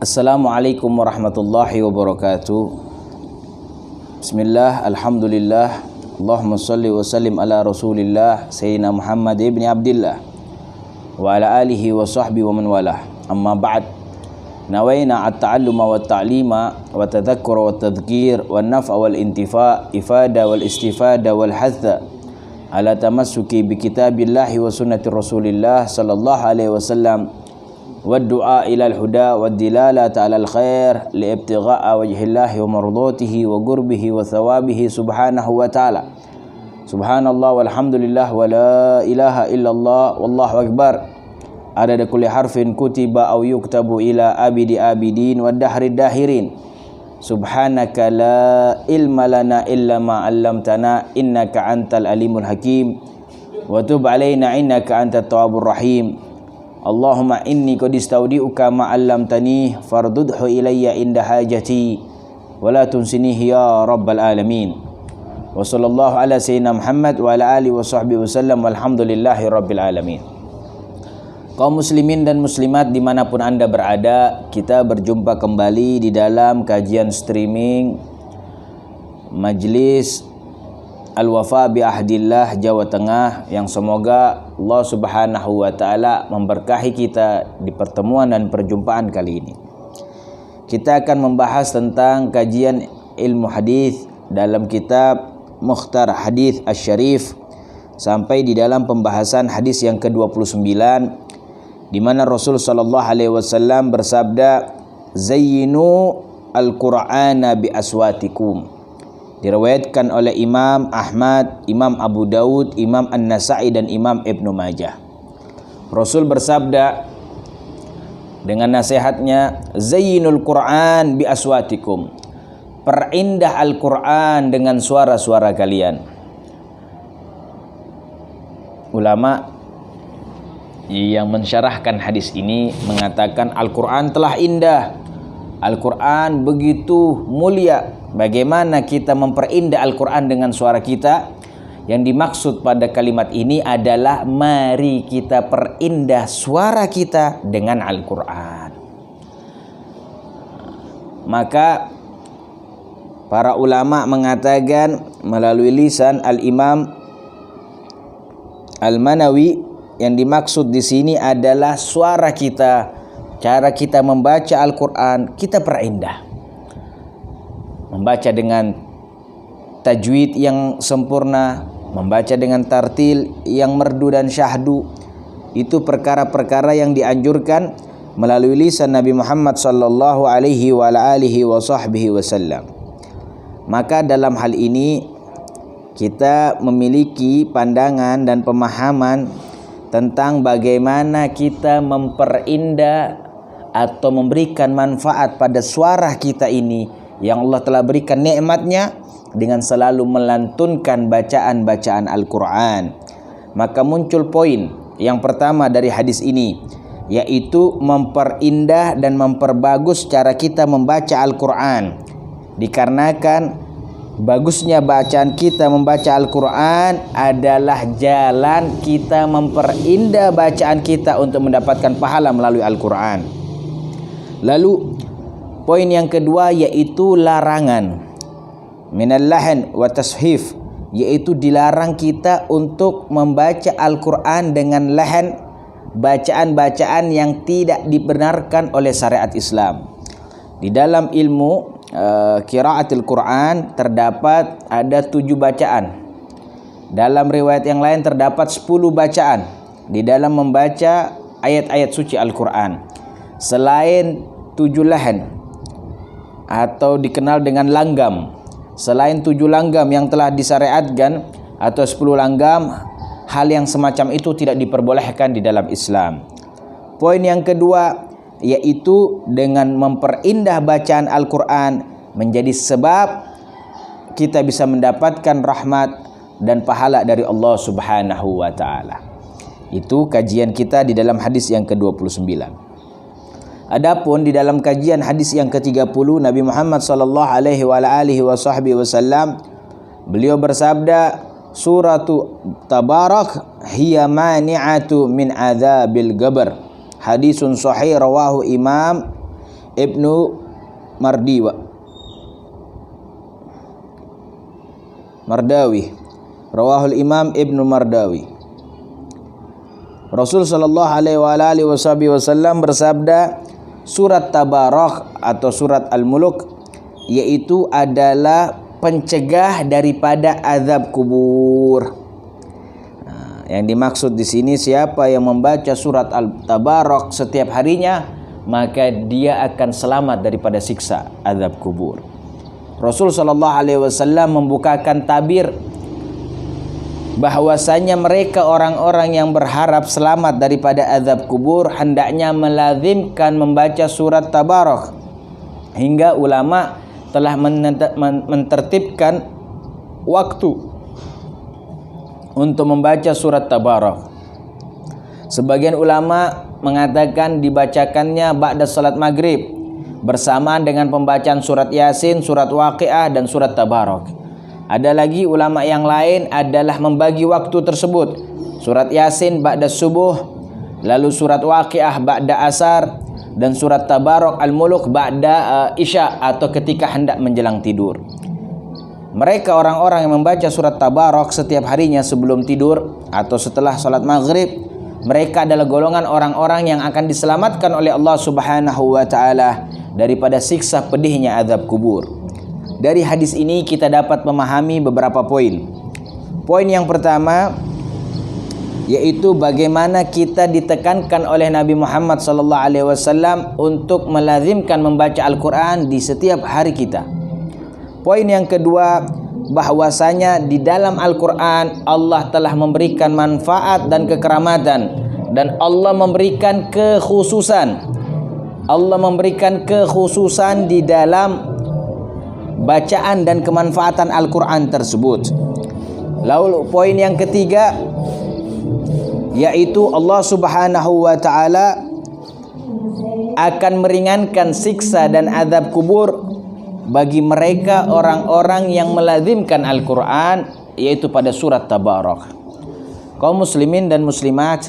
Assalamualaikum warahmatullahi wabarakatuh. Bismillah, alhamdulillah, Allahumma salli wa sallim ala rasulillah Sayyidina Muhammad ibn Abdillah wa ala alihi wa sahbihi wa man walah. Amma ba'd, nawayna at-ta'alluma wa ta'lima wa tadhakkura wa tadhkir wa naf'a wal intifa' ifada wal istifada wal hatha ala tamassuki bi kitabillahi wa sunnati rasulillah sallallahu alaihi wasallam والدعاء إلى الهدى والدلالة على الخير لابتغاء وجه الله ومرضاته وقربه وثوابه سبحانه وتعالى. سبحان الله والحمد لله ولا إله إلا الله والله أكبر عدد كل حرف كتب أو يكتب إلى أبد آبدين والدهر الداهرين. سبحانك لا علم لنا إلا ما علمتنا إنك أنت العليم الحكيم وتب علينا إنك أنت التواب الرحيم. Allahumma inni qad istaudi'uka ma 'allamtani fardudhu ilayya inda hajati wa la tunsinihi ya rabbal alamin. Wa sallallahu ala sayyidina Muhammad wa ala alihi wa sahbihi wasallam walhamdulillahi rabbil alamin. Kaum muslimin dan muslimat dimanapun anda berada, kita berjumpa kembali di dalam kajian streaming Majlis Al-Wafa bi Ahdillah Jawa Tengah, yang semoga Allah Subhanahu wa taala memberkahi kita di pertemuan dan perjumpaan kali ini. Kita akan membahas tentang kajian ilmu hadis dalam kitab Mukhtar Hadis Asy-Syarif sampai di dalam pembahasan hadis yang ke-29 di mana Rasul sallallahu alaihi wasallam bersabda, "Zayyinu al-Qur'ana bi aswatikum." Diriwayatkan oleh Imam Ahmad, Imam Abu Daud, Imam An-Nasa'i dan Imam Ibnu Majah. Rasul bersabda dengan nasihatnya, "Zayyinul Qur'an bi aswatikum." Perindah Al-Qur'an dengan suara-suara kalian. Ulama yang mensyarahkan hadis ini mengatakan Al-Qur'an telah indah. Al-Qur'an begitu mulia. Bagaimana kita memperindah Al-Quran dengan suara kita? Yang dimaksud pada kalimat ini adalah mari kita perindah suara kita dengan Al-Quran. Maka para ulama mengatakan melalui lisan Al-Imam Al-Manawi, yang dimaksud di sini adalah suara kita, cara kita membaca Al-Quran kita perindah. Membaca dengan tajwid yang sempurna, membaca dengan tartil yang merdu dan syahdu, itu perkara-perkara yang dianjurkan melalui lisan Nabi Muhammad sallallahu alaihi wa alihi wa sahbihi wasallam. Maka dalam hal ini kita memiliki pandangan dan pemahaman tentang bagaimana kita memperindah atau memberikan manfaat pada suara kita ini yang Allah telah berikan nikmatnya dengan selalu melantunkan bacaan-bacaan Al-Quran. Maka muncul poin yang pertama dari hadis ini, yaitu memperindah dan memperbagus cara kita membaca Al-Quran. Dikarenakan bagusnya bacaan kita membaca Al-Quran adalah jalan kita memperindah bacaan kita untuk mendapatkan pahala melalui Al-Quran. Lalu poin yang kedua yaitu larangan minal lahan wa tashif, yaitu dilarang kita untuk membaca Al-Quran dengan lahan, bacaan-bacaan yang tidak dibenarkan oleh syariat Islam. Di dalam ilmu qiraatul Quran terdapat ada 7 bacaan. Dalam riwayat yang lain terdapat 10 bacaan di dalam membaca ayat-ayat suci Al-Quran. Selain 7 lahan atau dikenal dengan langgam, selain 7 langgam yang telah disyariatkan atau 10 langgam, hal yang semacam itu tidak diperbolehkan di dalam Islam. Poin yang kedua yaitu dengan memperindah bacaan Al-Quran menjadi sebab kita bisa mendapatkan rahmat dan pahala dari Allah Subhanahu wa taala. Itu kajian kita di dalam hadis yang ke-29. Adapun di dalam kajian hadis yang ke-30, Nabi Muhammad sallallahu alaihi wa alihi wasallam beliau bersabda, suratu Tabarak hiya mani'atu min adzabil qabr. Hadisun sahih rawahu Imam Ibnu Mardawi. Rawahul Imam Ibnu Mardawi. Rasul sallallahu alaihi wasallam bersabda, surat Tabarak atau surat Al-Mulk yaitu adalah pencegah daripada azab kubur. Nah, yang dimaksud di sini siapa yang membaca surat Al-Tabarak setiap harinya, maka dia akan selamat daripada siksa azab kubur. Rasul sallallahu alaihi wasallam membukakan tabir bahwasanya mereka orang-orang yang berharap selamat daripada azab kubur hendaknya melazimkan membaca surat Tabarak, hingga ulama telah mentertibkan waktu untuk membaca surat Tabarak. Sebagian ulama mengatakan dibacakannya ba'da salat maghrib bersamaan dengan pembacaan surat Yasin, surat Waqiah dan surat Tabarak. Ada lagi ulama yang lain adalah membagi waktu tersebut. Surat Yasin ba'da subuh, lalu surat Waqiah ba'da asar, dan surat Tabarak Al-Mulk ba'da isya atau ketika hendak menjelang tidur. Mereka orang-orang yang membaca surat Tabarak setiap harinya sebelum tidur atau setelah salat maghrib, mereka adalah golongan orang-orang yang akan diselamatkan oleh Allah Subhanahu wa taala daripada siksa pedihnya azab kubur. Dari hadis ini kita dapat memahami beberapa poin. Poin yang pertama yaitu bagaimana kita ditekankan oleh Nabi Muhammad SAW untuk melazimkan membaca Al-Quran di setiap hari kita. Poin yang kedua, bahwasanya di dalam Al-Quran Allah telah memberikan manfaat dan kekeramatan, dan Allah memberikan kekhususan. Allah memberikan kekhususan di dalam bacaan dan kemanfaatan Al-Quran tersebut. Lalu poin yang ketiga yaitu Allah Subhanahu wa taala akan meringankan siksa dan azab kubur bagi mereka orang-orang yang melazimkan Al-Quran, yaitu pada surat Tabarak. Kaum muslimin dan muslimat,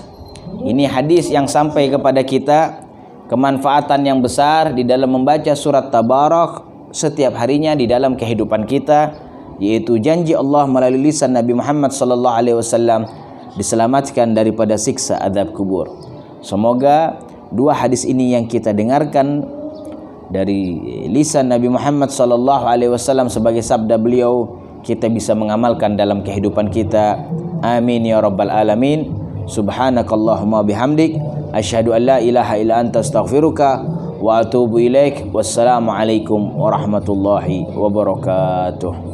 ini hadis yang sampai kepada kita kemanfaatan yang besar di dalam membaca surat Tabarak setiap harinya di dalam kehidupan kita, yaitu janji Allah melalui lisan Nabi Muhammad SAW diselamatkan daripada siksa azab kubur. Semoga dua hadis ini yang kita dengarkan dari lisan Nabi Muhammad SAW sebagai sabda beliau, kita bisa mengamalkan dalam kehidupan kita. Amin ya rabbal alamin. Subhanakallahumma bihamdik, asyhadu an la ilaha illa anta astaghfiruka wa atubu ilaik. Wassalamualaikum warahmatullahi wabarakatuh.